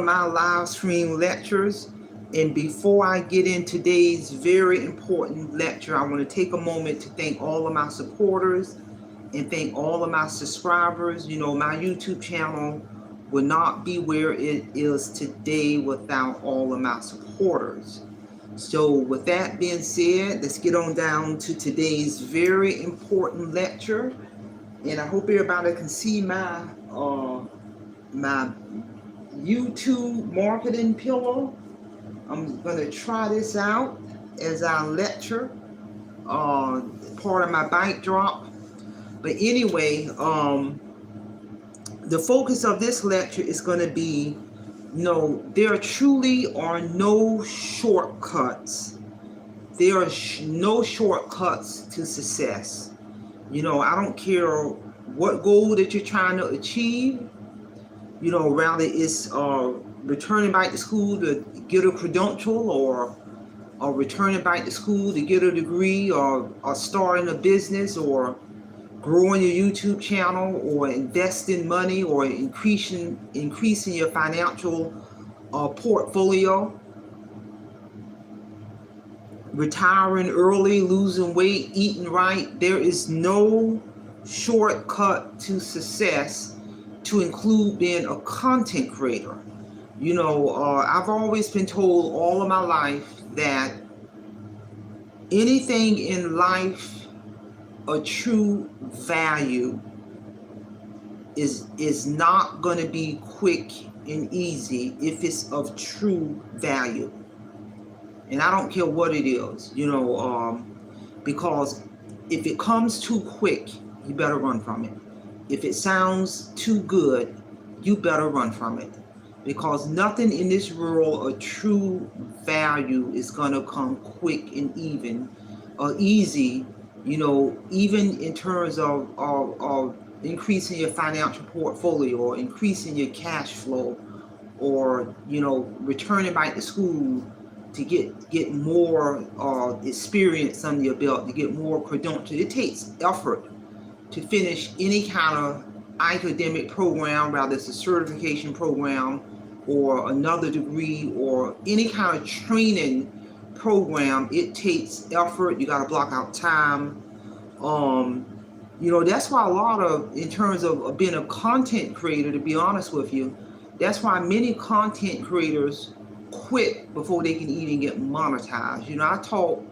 my live stream lectures. And before I get in today's very important lecture, I want to take a moment to thank all of my supporters and thank all of my subscribers. You know, my YouTube channel would not be where it is today without all of my supporters. So with that being said, let's get on down to today's very important lecture. And I hope everybody can see my my YouTube marketing pillow. I'm gonna try this out as I lecture, part of my bike drop. But anyway, the focus of this lecture is going to be, no, there truly are no shortcuts. There are no shortcuts to success. You know, I don't care what goal that you're trying to achieve. You know, rather it's returning back to school to get a credential, or returning back to school to get a degree, or starting a business, or growing your YouTube channel, or investing money, or increasing your financial portfolio, retiring early, losing weight, eating right. There is no shortcut to success, to include being a content creator. You know, I've always been told all of my life that anything in life, a true value is not going to be quick and easy if it's of true value. And I don't care what it is, you know, because if it comes too quick, you better run from it. If it sounds too good, you better run from it. Because nothing in this world of true value is going to come quick and even or easy. You know, even in terms of increasing your financial portfolio, or increasing your cash flow, or, you know, returning back to school to get more experience under your belt, to get more credentials. It takes effort to finish any kind of academic program, whether it's a certification program or another degree or any kind of training program. It takes effort. You got to block out time. You know, that's why a lot of, in terms of being a content creator, to be honest with you, that's why many content creators quit before they can even get monetized. You know, I talk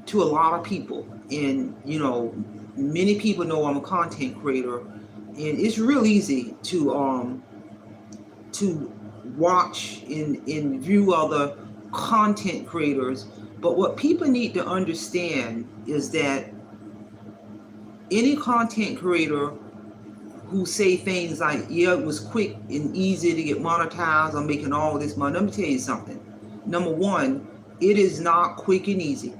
to a lot of people, and, you know, many people know I'm a content creator, and it's real easy to watch and view other content creators. But what people need to understand is that any content creator who say things like, yeah, it was quick and easy to get monetized, I'm making all this money. Let me tell you something. Number one, it is not quick and easy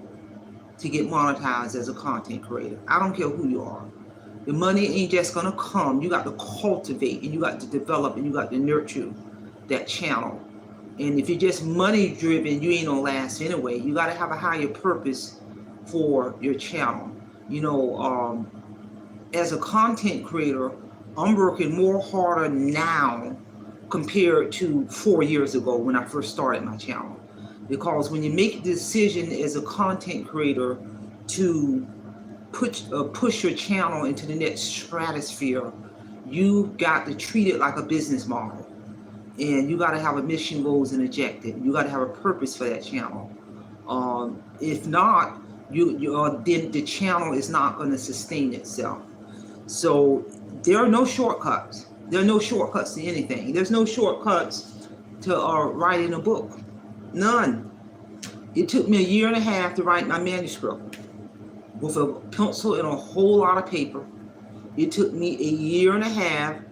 to get monetized as a content creator. I don't care who you are. The money ain't just gonna come. You got to cultivate, and you got to develop, and you got to nurture that channel. And if you're just money driven, you ain't gonna last anyway. You got to have a higher purpose for your channel. You know, as a content creator, I'm working more harder now compared to 4 years ago when I first started my channel. Because when you make a decision as a content creator to push your channel into the next stratosphere, you got to treat it like a business model. And you got to have a mission, goals, and objective. You got to have a purpose for that channel. If not, then the channel is not going to sustain itself. So there are no shortcuts. There are no shortcuts to anything. There's no shortcuts to writing a book. None. It took me 1.5 years to write my manuscript with a pencil and a whole lot of paper. It took me 1.5 years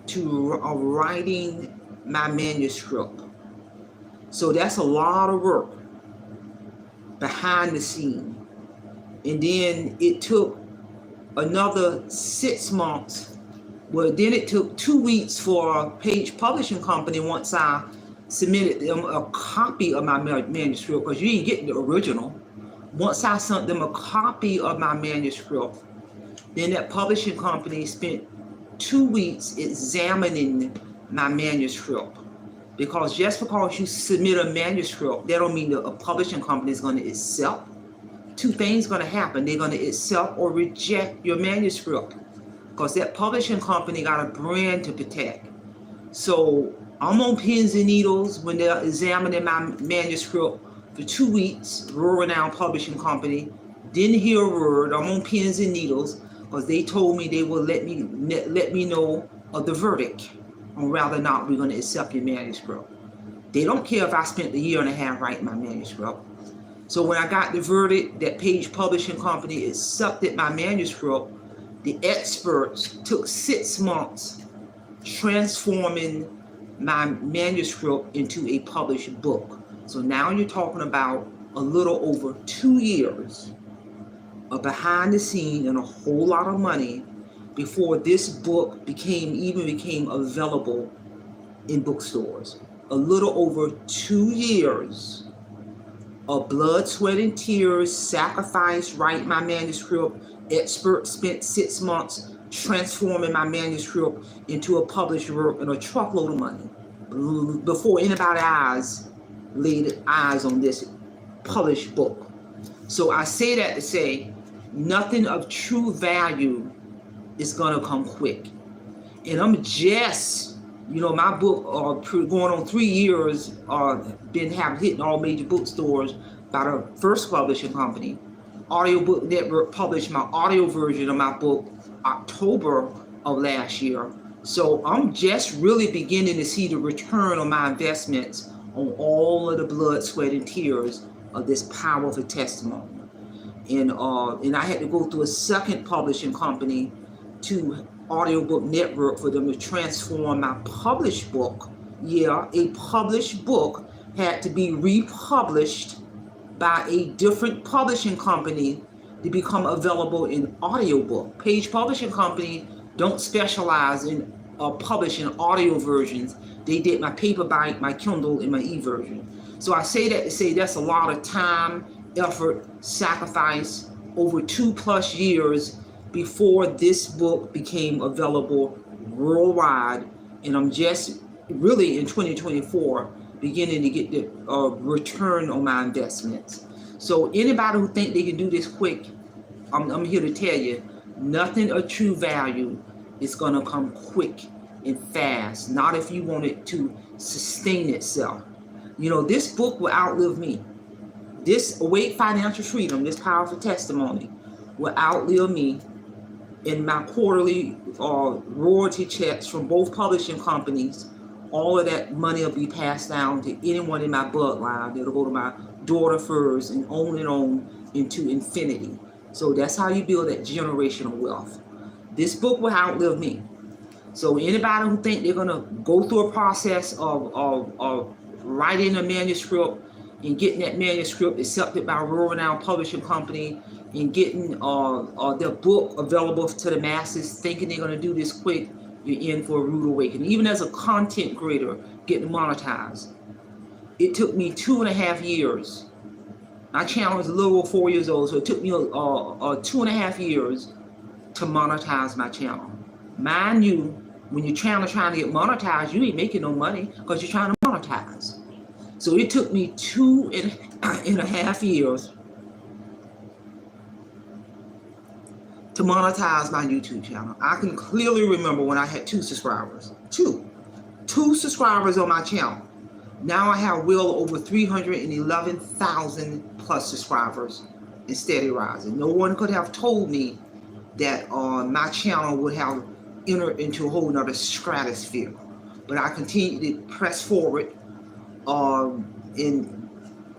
to writing my manuscript. So that's a lot of work behind the scene. And then it took another 6 months. Well, then it took 2 weeks for a Page Publishing Company, once I submitted them a copy of my manuscript, because you didn't get the original. Once I sent them a copy of my manuscript, then that publishing company spent 2 weeks examining my manuscript. Because just because you submit a manuscript, that don't mean that a publishing company is going to accept. Two things going to happen. They're going to accept or reject your manuscript, because that publishing company got a brand to protect. So I'm on pins and needles when they're examining my manuscript for 2 weeks. Rural Renown Publishing Company didn't hear a word. I'm on pins and needles because they told me they will let me know of the verdict on whether or not we're going to accept your manuscript. They don't care if I spent a year and a half writing my manuscript. So when I got the verdict that Page Publishing Company accepted my manuscript, the experts took 6 months transforming my manuscript into a published book. So now you're talking about a little over 2 years of behind the scene and a whole lot of money before this book became available in bookstores. A little over 2 years of blood, sweat, and tears, sacrifice, writing my manuscript. Experts spent 6 months transforming my manuscript into a published work, and a truckload of money before anybody laid eyes on this published book. So I say that to say nothing of true value is gonna come quick. And I'm just, my book going on 3 years, been hitting all major bookstores by the first publishing company. Audiobook Network published my audio version of my book October of last year. So I'm just really beginning to see the return on my investments on all of the blood, sweat, and tears of this powerful testimony. And I had to go through a second publishing company to Audiobook Network for them to transform my published book. Yeah, a published book had to be republished by a different publishing company to become available in audiobook. Page Publishing Company don't specialize in publishing audio versions. They did my paperback, my Kindle, and my e-version. So I say that to say that's a lot of time, effort, sacrifice over 2+ years before this book became available worldwide. And I'm just really in 2024 beginning to get the return on my investments. So anybody who think they can do this quick, I'm here to tell you, nothing of true value is gonna come quick and fast. Not if you want it to sustain itself. This book will outlive me. This Awake Financial Freedom, this powerful testimony, will outlive me. In my quarterly royalty checks from both publishing companies, all of that money will be passed down to anyone in my bloodline. It'll go to my daughter first and on into infinity. So that's how you build that generational wealth. This book will outlive me. So anybody who think they're gonna go through a process of writing a manuscript and getting that manuscript accepted by Rural Renown Publishing Company and getting their book available to the masses, thinking they're gonna do this quick, you're in for a rude awakening. Even as a content creator, getting monetized. It took me 2.5 years. My channel is a little over 4 years old, so it took me 2.5 years to monetize my channel. Mind you, when your channel trying to get monetized, you ain't making no money because you're trying to monetize. So it took me 2.5 years to monetize my YouTube channel. I can clearly remember when I had 2 subscribers. Two subscribers on my channel. Now I have well over 311,000 plus subscribers and steady rising. No one could have told me that my channel would have entered into a whole nother stratosphere. But I continue to press forward and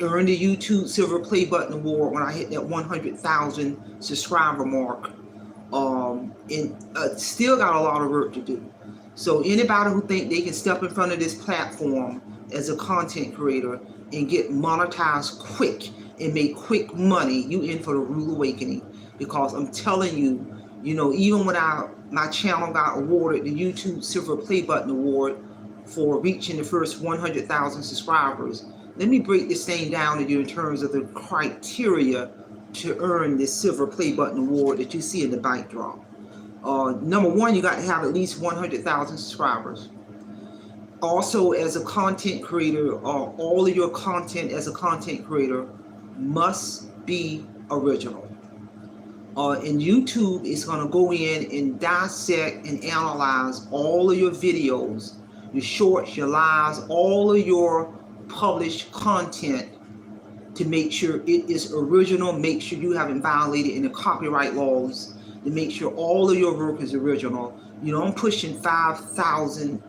earn the YouTube Silver Play Button Award when I hit that 100,000 subscriber mark. And still got a lot of work to do. So anybody who think they can step in front of this platform as a content creator and get monetized quick and make quick money, you in for the rude awakening. Because I'm telling you, even when my channel got awarded the YouTube Silver Play Button Award for reaching the first 100,000 subscribers, let me break this thing down to you in terms of the criteria to earn this Silver Play Button Award that you see in the backdrop. Number one, you got to have at least 100,000 subscribers. Also, as a content creator, all of your content as a content creator must be original. And YouTube is going to go in and dissect and analyze all of your videos, your shorts, your lives, all of your published content to make sure it is original, make sure you haven't violated any copyright laws, to make sure all of your work is original. You know, I'm pushing 5,000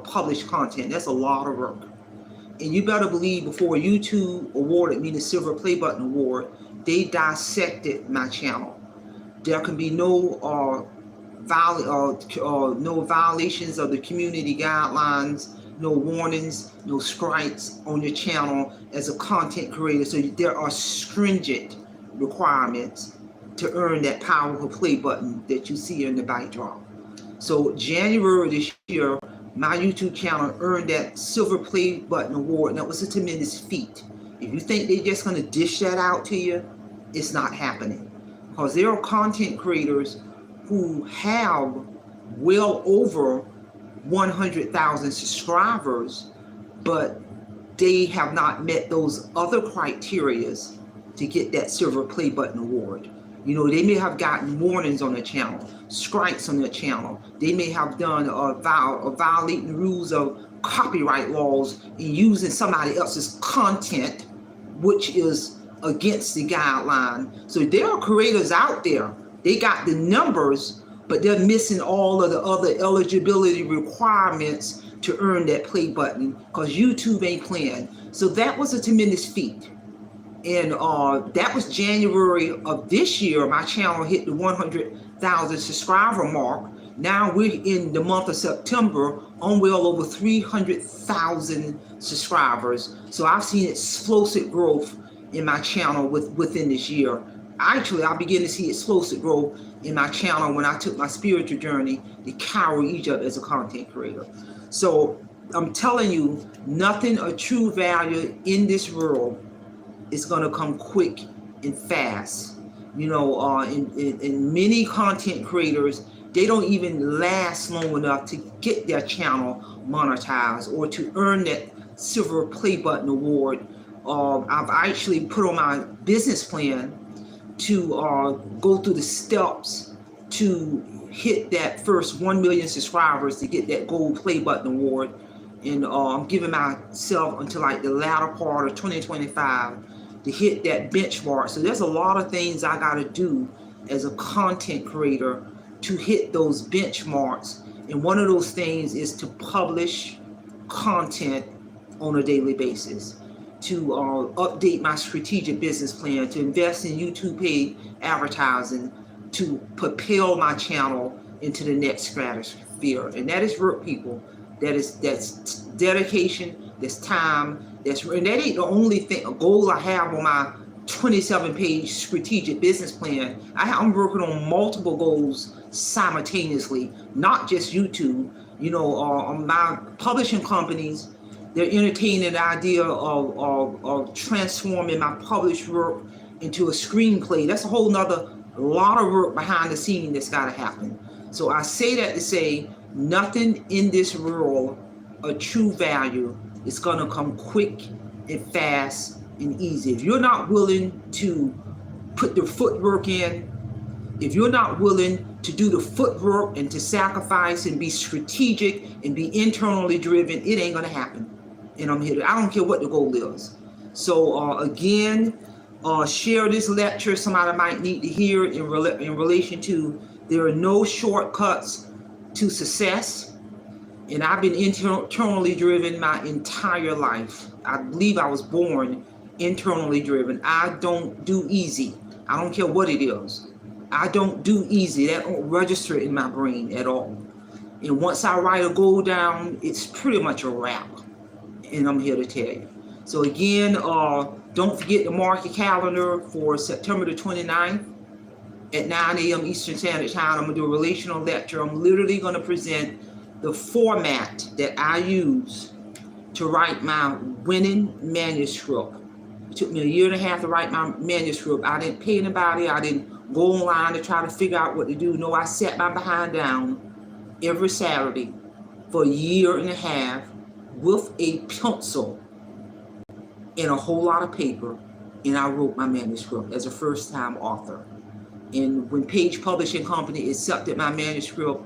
published content. That's a lot of work. And you better believe before YouTube awarded me the Silver Play Button Award, they dissected my channel. There can be no no violations of the community guidelines, no warnings, no strikes on your channel as a content creator. So there are stringent requirements to earn that powerful play button that you see in the backdrop. So January this year, my YouTube channel earned that Silver Play Button Award, and that was a tremendous feat. If you think they're just going to dish that out to you, it's not happening. Because there are content creators who have well over 100,000 subscribers, but they have not met those other criterias to get that Silver Play Button Award. You know, they may have gotten warnings on their channel, strikes on their channel. They may have done violating rules of copyright laws and using somebody else's content, which is against the guideline. So there are creators out there, they got the numbers, but they're missing all of the other eligibility requirements to earn that play button because YouTube ain't playing. So that was a tremendous feat. And that was January of this year. My channel hit the 100,000 subscriber mark. Now we're in the month of September on well over 300,000 subscribers. So I've seen explosive growth in my channel within this year. Actually, I began to see explosive growth in my channel when I took my spiritual journey to Cairo, Egypt as a content creator. So I'm telling you, nothing of true value in this world is going to come quick and fast. You know, in many content creators, they don't even last long enough to get their channel monetized or to earn that Silver Play Button Award. I've actually put on my business plan to go through the steps to hit that first 1 million subscribers to get that Gold Play Button Award. And I'm giving myself until like the latter part of 2025 to hit that benchmark. So there's a lot of things I got to do as a content creator to hit those benchmarks. And one of those things is to publish content on a daily basis, to update my strategic business plan, to invest in YouTube paid advertising, to propel my channel into the next stratosphere. And that is work, people. That's dedication, that's time, and that ain't the only thing, a goal I have on my 27-page strategic business plan. I'm working on multiple goals simultaneously, not just YouTube. You know, on my publishing companies, they're entertaining the idea of transforming my published work into a screenplay. That's a whole nother lot of work behind the scene that's got to happen. So I say that to say nothing in this world of true value is going to come quick and fast and easy. If you're not willing to put the footwork in, if you're not willing to do the footwork and to sacrifice and be strategic and be internally driven, it ain't going to happen. And I'm here. I don't care what the goal is. So again, share this lecture. Somebody might need to hear it in relation to there are no shortcuts to success. And I've been internally driven my entire life. I believe I was born internally driven. I don't do easy. I don't care what it is. I don't do easy. That don't register in my brain at all. And once I write a goal down, it's pretty much a wrap. And I'm here to tell you. So again, don't forget to mark your calendar for September the 29th at 9 a.m. Eastern Standard Time. I'm going to do a relational lecture. I'm literally going to present the format that I use to write my winning manuscript. It took me 1.5 years to write my manuscript. I didn't pay anybody. I didn't go online to try to figure out what to do. No, I sat my behind down every Saturday for 1.5 years with a pencil and a whole lot of paper, and I wrote my manuscript as a first-time author. And when Page Publishing Company accepted my manuscript,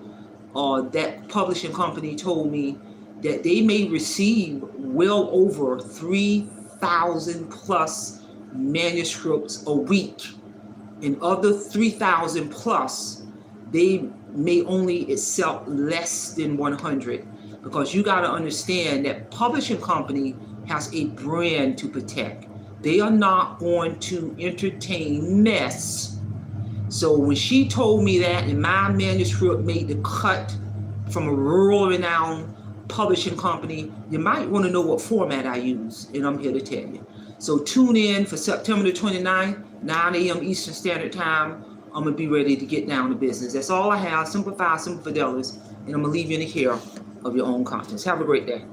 that publishing company told me that they may receive well over 3,000 plus manuscripts a week. And of the 3,000 plus, they may only accept less than 100, because you got to understand that publishing company has a brand to protect. They are not going to entertain mess. So when she told me that, and my manuscript made the cut from a world-renowned publishing company, you might want to know what format I use, and I'm here to tell you. So tune in for September the 29th, 9 a.m. Eastern Standard Time. I'm going to be ready to get down to business. That's all I have. Simplify, Simple Fidelis. And I'm going to leave you in the care of your own conscience. Have a great day.